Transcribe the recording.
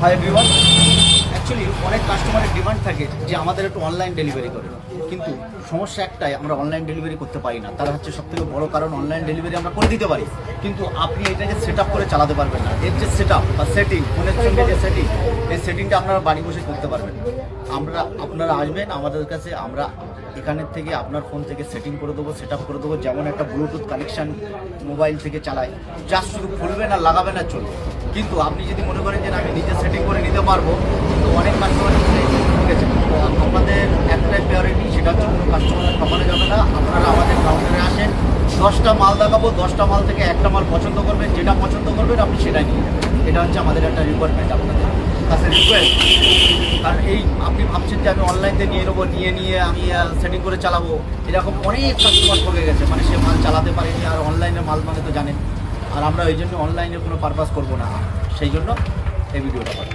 Hi everyone. Actually অনেক কাস্টমারের demand থাকে যে আমাদের একটু অনলাইন ডেলিভারি করে, কিন্তু সমস্যা একটাই, আমরা অনলাইন ডেলিভারি করতে পারি না। তারা হচ্ছে সবথেকে বড় কারণ, অনলাইন ডেলিভারি আমরা করে দিতে পারি কিন্তু আপনি এটাকে সেট আপ করে চালাতে পারবেন না। এর যে সেট আপ বা সেটিং, ফোনের সঙ্গে যে সেটিং, এই সেটিংটা আপনারা বাড়ি বসে করতে পারবেন। আপনারা আসবেন আমাদের কাছে, আমরা এখানের থেকে আপনার ফোন থেকে সেটিং করে দেবো, সেট আপ করে দেবো। যেমন একটা ব্লুটুথ কানেকশান মোবাইল থেকে চালায়, জাস্ট শুধু খুলবেন আর লাগাবেন আর চলবে। কিন্তু আপনি যদি মনে করেন যে আমি নিজে সেটিং করে নিতে পারবো, তো অনেক কাস্টমার গেছে। তো আমাদের একটাই প্রায়োরিটি, সেটা হচ্ছে কোনো কাস্টমার ঠকানো যাবে না। আপনারা আমাদের কাউন্টারে আসেন, 10টা মাল দেখাবো, 10টা মাল থেকে একটা মাল পছন্দ করবেন, যেটা পছন্দ করবেন আপনি সেটাই নিয়ে যাবেন। এটা হচ্ছে আমাদের একটা রিকোয়ারমেন্ট, আপনাদের কাছে রিকোয়েস্ট। কারণ এই আপনি ভাবছেন যে আমি অনলাইনে নিয়ে নেবো, নিয়ে আমি সেটিং করে চালাবো, এরকম অনেক কাস্টমার ঠকে গেছে। মানে সে মাল চালাতে পারেনি, আর অনলাইনে মাল মানে তো জানেন। আর আমরা ওই জন্য অনলাইনে কোনো পারপাস করবো না, সেই জন্য এই ভিডিওটা করা।